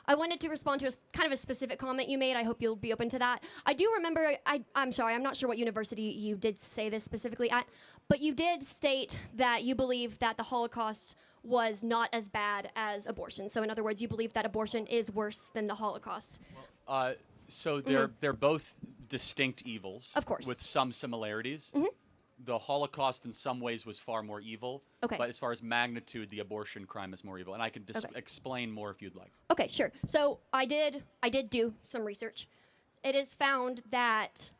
I wanted to respond to kind of a specific comment you made. I hope you'll be open to that. I do remember, I'm sorry, I'm not sure what university you did say this specifically at, but you did state that you believe that the Holocaust was not as bad as abortion. So in other words, you believe that abortion is worse than the Holocaust. So they're both distinct evils. Of course. With some similarities. The Holocaust in some ways was far more evil. Okay. But as far as magnitude, the abortion crime is more evil. And I can explain more if you'd like. Okay, sure. So I did do some research. It is found that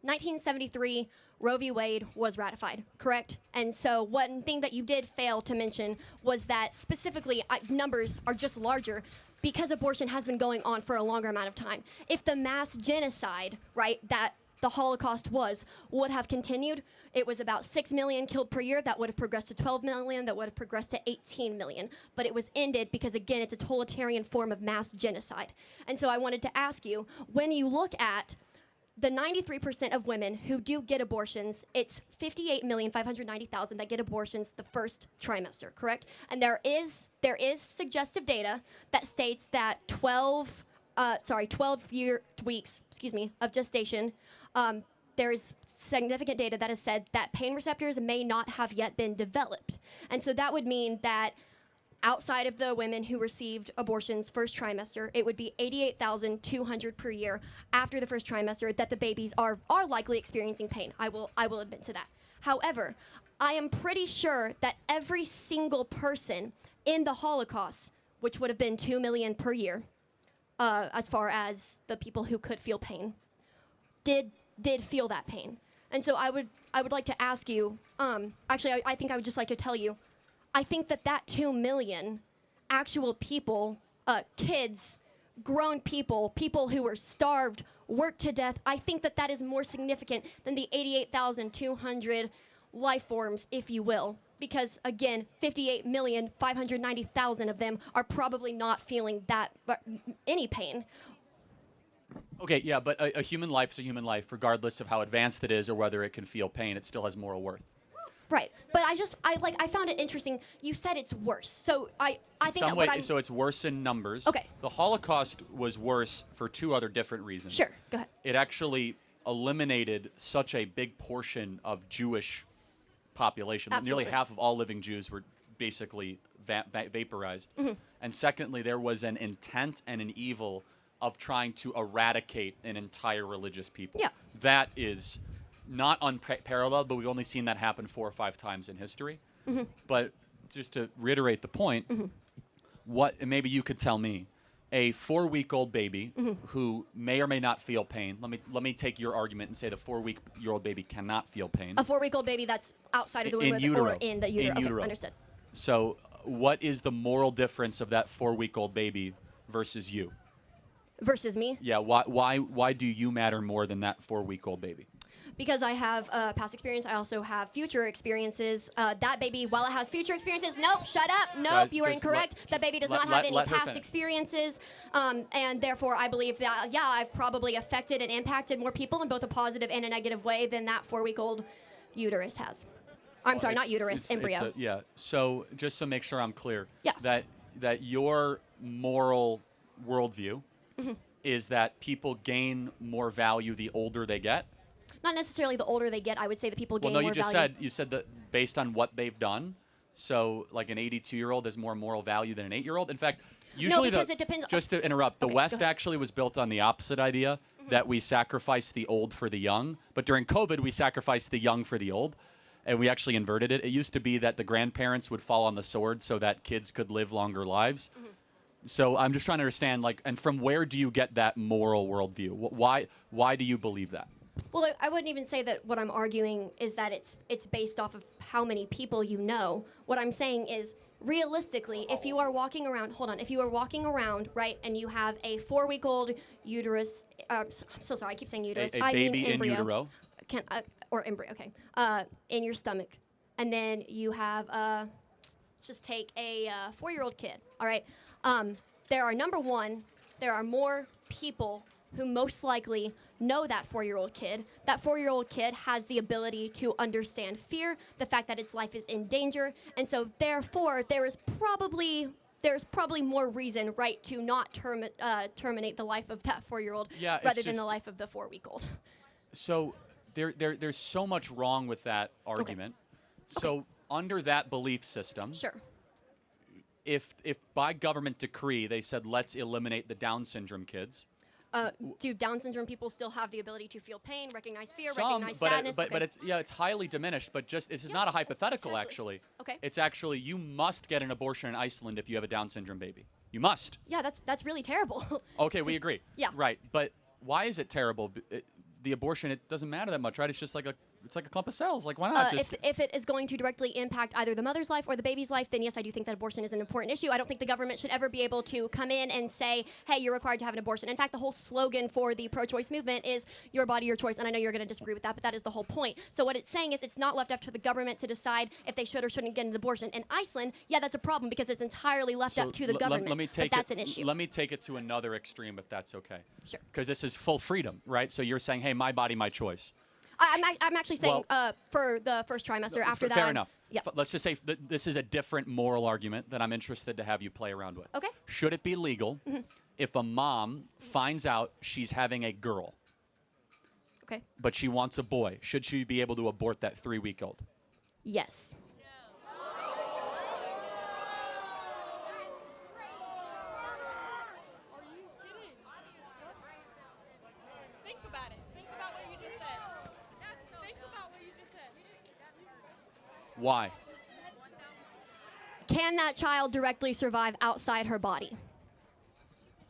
1973 Roe v. Wade was ratified, correct? And so one thing that you did fail to mention was that specifically numbers are just larger because abortion has been going on for a longer amount of time. If the mass genocide, right, that the Holocaust would have continued, it was about 6 million killed per year. That would have progressed to 12 million. That would have progressed to 18 million. But it was ended because, again, it's a totalitarian form of mass genocide. And so I wanted to ask you, when you look at the 93% of women who do get abortions, it's 58,590,000 that get abortions the first trimester, correct? And there is suggestive data that states that 12 weeks, of gestation, there is significant data that has said that pain receptors may not have yet been developed. And so that would mean that outside of the women who received abortions first trimester, it would be 88,200 per year after the first trimester that the babies are likely experiencing pain. I will admit to that. However, I am pretty sure that every single person in the Holocaust, which would have been 2 million per year, as far as the people who could feel pain, did feel that pain. And so I would like to ask you, actually I think I would just like to tell you, I think that 2 million actual people, kids, grown people who were starved, worked to death, I think that is more significant than the 88,200 life forms, if you will. Because, again, 58,590,000 of them are probably not feeling any pain. Okay, yeah, but a human life is a human life, regardless of how advanced it is or whether it can feel pain. It still has moral worth. Right, but I found it interesting. You said it's worse, so I think that what I'm... So it's worse in numbers. Okay. The Holocaust was worse for two other different reasons. Sure, go ahead. It actually eliminated such a big portion of Jewish population. Absolutely. Nearly half of all living Jews were basically vaporized. And secondly, there was an intent and an evil of trying to eradicate an entire religious people. Yeah. That is not unparalleled, but we've only seen that happen 4 or 5 times in history. But just to reiterate the point, what maybe you could tell me, a 4-week-old baby who may or may not feel pain. Let me take your argument and say the 4-week-old baby cannot feel pain. A 4-week-old baby that's outside of the womb or in the utero. In utero. Okay, understood. So what is the moral difference of that 4-week-old baby versus you? Versus me? Yeah. Why do you matter more than that 4-week-old baby? Because I have past experience, I also have future experiences. That baby, while it has future experiences, nope, shut up, nope, you are incorrect. That baby does not have any past experiences, and therefore I believe that, yeah, I've probably affected and impacted more people in both a positive and a negative way than that 4-week-old uterus has. I'm sorry, not uterus, embryo. Yeah, so just to make sure I'm clear, Yeah. that your moral worldview is that people gain more value the older they get? Not necessarily the older they get. I would say that people gain more value. Well, no, you said that based on what they've done. So, like an 82-year-old has more moral value than an 8-year-old. In fact, usually, no, because it depends. Just to interrupt, the West actually was built on the opposite idea that we sacrifice the old for the young. But during COVID, we sacrificed the young for the old, and we actually inverted it. It used to be that the grandparents would fall on the sword so that kids could live longer lives. So I'm just trying to understand, and from where do you get that moral worldview? Why do you believe that? Well, I wouldn't even say that what I'm arguing is that it's based off of how many people you know. What I'm saying is, realistically, if you are walking around, right, and you have a 4-week-old uterus, I'm so sorry, I keep saying uterus. A baby mean embryo. in utero. Or embryo, okay, in your stomach. And then you have, just take a 4-year-old kid, all right? There are more people who most likely know that 4-year-old kid. That 4-year-old kid has the ability to understand fear, the fact that its life is in danger, and so therefore there is probably there's probably more reason, right, to not terminate the life of that 4-year-old rather than the life of the 4-week-old. So there's so much wrong with that argument. Okay. So under that belief system, sure. If by government decree they said let's eliminate the Down syndrome kids, do Down syndrome people still have the ability to feel pain, recognize fear, some, recognize sadness? But it's highly diminished. But just this is not a hypothetical, actually. Okay. It's actually you must get an abortion in Iceland if you have a Down syndrome baby. You must. Yeah, that's really terrible. Okay, we agree. Yeah. Right, but why is it terrible? The abortion, it doesn't matter that much, right? It's just like a clump of cells. Like, why not? If it is going to directly impact either the mother's life or the baby's life, then yes, I do think that abortion is an important issue. I don't think the government should ever be able to come in and say, hey, you're required to have an abortion. In fact, the whole slogan for the pro-choice movement is your body, your choice. And I know you're going to disagree with that, but that is the whole point. So what it's saying is it's not left up to the government to decide if they should or shouldn't get an abortion. In Iceland, yeah, that's a problem because it's entirely left up to the government. But that's an issue. Let me take it to another extreme, if that's okay. Sure. Because this is full freedom, right? So you're saying, hey, my body, my choice. I'm actually saying for the first trimester. After that, fair enough. Yeah. Let's just say this is a different moral argument that I'm interested to have you play around with. Okay. Should it be legal if a mom finds out she's having a girl, okay, but she wants a boy? Should she be able to abort that 3-week-old? Yes. Why? Can that child directly survive outside her body?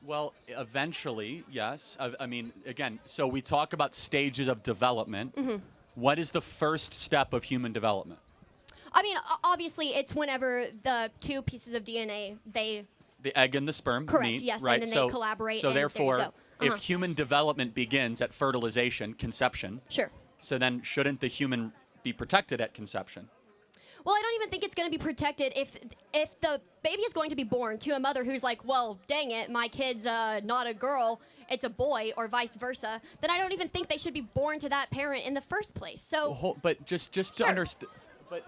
Well, eventually, yes. I mean, again, so we talk about stages of development. What is the first step of human development? I mean, obviously, it's whenever the two pieces of DNA, the egg and the sperm meet, yes, right? and then they collaborate. So therefore, there you go. if human development begins at fertilization, conception, sure. So then shouldn't the human be protected at conception? Well, I don't even think it's going to be protected if the baby is going to be born to a mother who's like, well, dang it, my kid's not a girl, it's a boy, or vice versa. Then I don't even think they should be born to that parent in the first place. So, but just to understand, but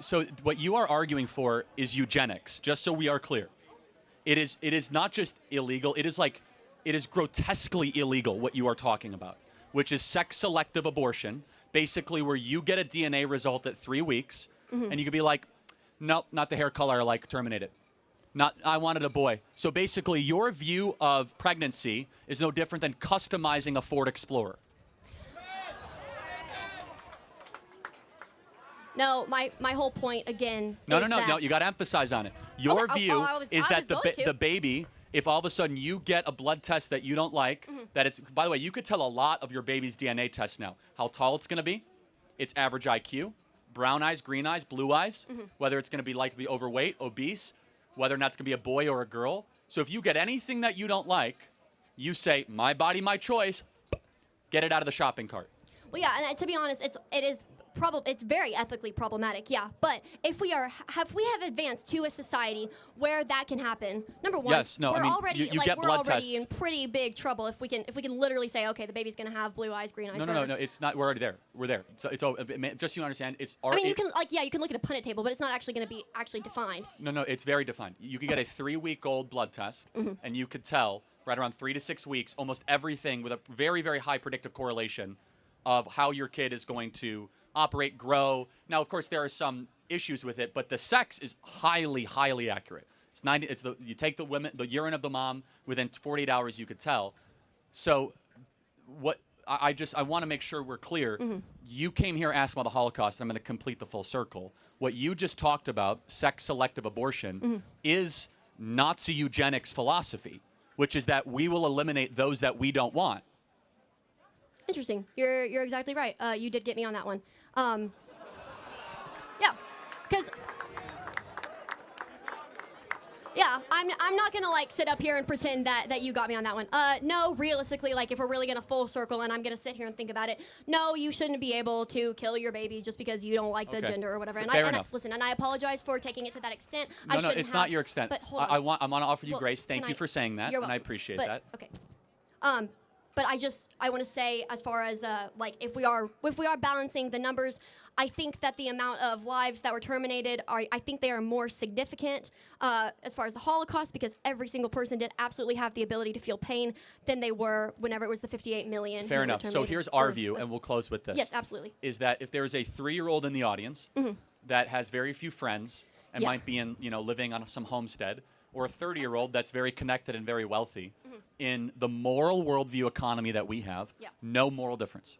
so what you are arguing for is eugenics. Just so we are clear, it is not just illegal. It is grotesquely illegal what you are talking about, which is sex-selective abortion, basically where you get a DNA result at 3 weeks. And you could be like, nope, not the hair color I like, terminate it. I wanted a boy. So basically, your view of pregnancy is no different than customizing a Ford Explorer. No, my whole point, again, No, you got to emphasize on it. Your view is that the baby, if all of a sudden you get a blood test that you don't like, that it's, by the way, you could tell a lot of your baby's DNA test now. How tall it's going to be, its average IQ, brown eyes, green eyes, blue eyes, whether it's going to be likely overweight, obese, whether or not it's going to be a boy or a girl. So if you get anything that you don't like, you say, my body, my choice, get it out of the shopping cart. Well, yeah, and to be honest, it's very ethically problematic, yeah. But if we have advanced to a society where that can happen, number one, yes, no, we're I mean, already we're already in pretty big trouble if we can literally say, okay, the baby's gonna have blue eyes, green eyes. No, it's not. We're already there. We're there. So it's just so you understand. It's already. I mean, you can look at a Punnett table, but it's not actually gonna be defined. No, it's very defined. You can get a 3-week-old blood test, and you could tell right around 3 to 6 weeks almost everything with a very, very high predictive correlation of how your kid is going to operate, grow. Now, of course, there are some issues with it, but the sex is highly, highly accurate. You take the urine of the mom within 48 hours, you could tell. So, what I want to make sure we're clear. You came here asking about the Holocaust. I'm going to complete the full circle. What you just talked about, sex-selective abortion, is Nazi eugenics philosophy, which is that we will eliminate those that we don't want. Interesting. You're exactly right. You did get me on that one. Yeah, because I'm not gonna sit up here and pretend that you got me on that one. No, realistically, if we're really gonna full circle and I'm gonna sit here and think about it, no, you shouldn't be able to kill your baby just because you don't like the gender or whatever. Fair enough. Listen, and I apologize for taking it to that extent. No, it's not your extent. But hold on. I want to offer you grace. Thank you for saying that, and I appreciate that. Okay. But I want to say, as far as like if we are balancing the numbers, I think that the amount of lives that were terminated I think they are more significant as far as the Holocaust, because every single person did absolutely have the ability to feel pain than they were whenever it was the 58 million. Fair enough. So here's our view, and we'll close with this. Yes, absolutely. Is that if there's a 3-year-old in the audience that has very few friends and might be living on some homestead, or a 30-year-old that's very connected and very wealthy, in the moral worldview economy that we have, no moral difference.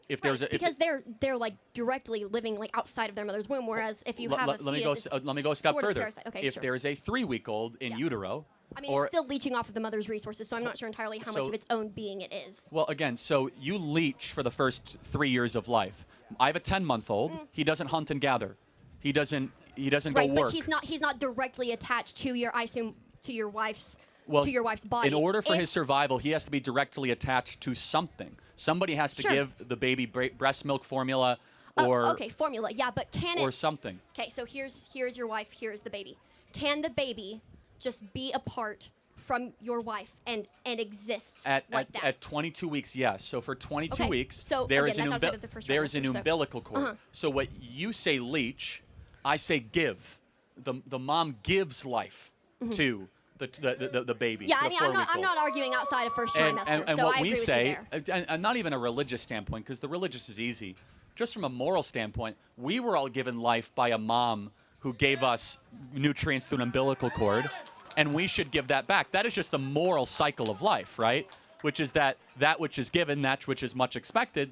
If there's because they're like directly living like outside of their mother's womb, whereas if you have let me go a step further. Okay, if there's a 3-week-old in utero, I mean, it's still leeching off of the mother's resources, so I'm not sure entirely how much of its own being it is. Well, again, so you leech for the first 3 years of life. I have a 10-month-old. He doesn't hunt and gather. He doesn't go work. But he's not directly attached to your, I assume, to your wife's body. In order for his survival, he has to be directly attached to something. Somebody has to give the baby breast milk formula, or formula. Yeah, but can it or something? Okay, so here's your wife. Here's the baby. Can the baby just be apart from your wife and exist like that? At 22 weeks, yes. So for 22 weeks, so there's an umbilical cord. So what you say leech, I say give. The mom gives life to the baby. Yeah, I mean, I'm not arguing outside of first trimester. And so what I we agree say, with you there. and not even a religious standpoint, because the religious is easy. Just from a moral standpoint, we were all given life by a mom who gave us nutrients through an umbilical cord, and we should give that back. That is just the moral cycle of life, right? Which is that which is given, that which is much expected.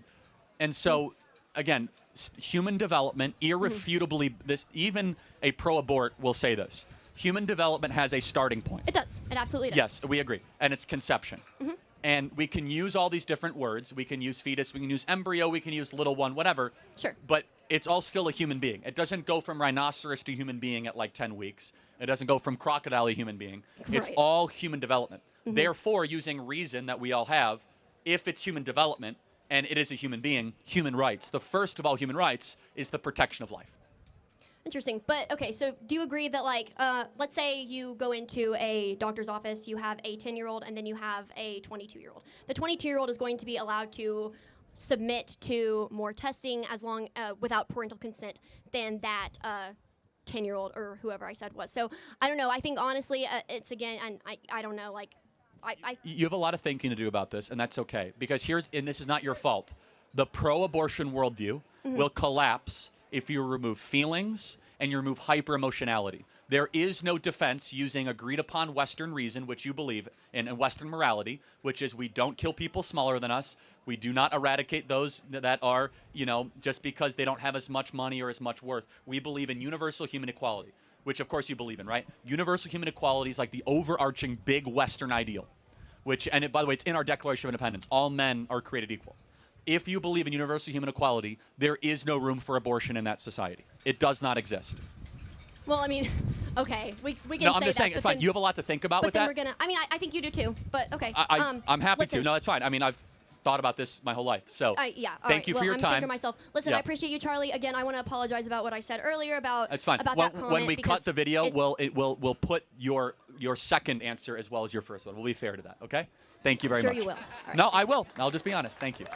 And so, again, human development, irrefutably, even a pro-abort will say this. Human development has a starting point. It does. It absolutely does. Yes, we agree. And it's conception. And we can use all these different words. We can use fetus, we can use embryo, we can use little one, whatever. Sure. But it's all still a human being. It doesn't go from rhinoceros to human being at like 10 weeks. It doesn't go from crocodile to human being. It's all human development. Therefore, using reason that we all have, if it's human development and it is a human being, human rights. The first of all human rights is the protection of life. Interesting. But, okay, so do you agree that, like, let's say you go into a doctor's office, you have a 10-year-old, and then you have a 22-year-old. The 22-year-old is going to be allowed to submit to more testing as long without parental consent than that 10-year-old or whoever I said was. So, I don't know. I think, honestly, it's, again, and I don't know, like, You have a lot of thinking to do about this, and that's okay. Because and this is not your fault, the pro-abortion worldview will collapse if you remove feelings and you remove hyper-emotionality. There is no defense using agreed-upon Western reason, which you believe in, and Western morality, which is we don't kill people smaller than us. We do not eradicate those that are, just because they don't have as much money or as much worth. We believe in universal human equality, which, of course, you believe in, right? Universal human equality is like the overarching big Western ideal, and by the way, it's in our Declaration of Independence. All men are created equal. If you believe in universal human equality, there is no room for abortion in that society. It does not exist. Well, I mean, okay, we can say No, I'm just saying, that, it's fine. You have a lot to think about with that. But then I mean, I think you do too, but okay. I'm happy to. No, it's fine. I mean, I've thought about this my whole life. So thank you for your time. I'm thinking myself. Listen, I appreciate you, Charlie. Again, I want to apologize about what I said earlier about That's fine. About that comment, when we cut the video, we'll put your second answer as well as your first one. We'll be fair to that, okay? Thank you very much. Sure you will. All right. No, I will. I'll just be honest. Thank you.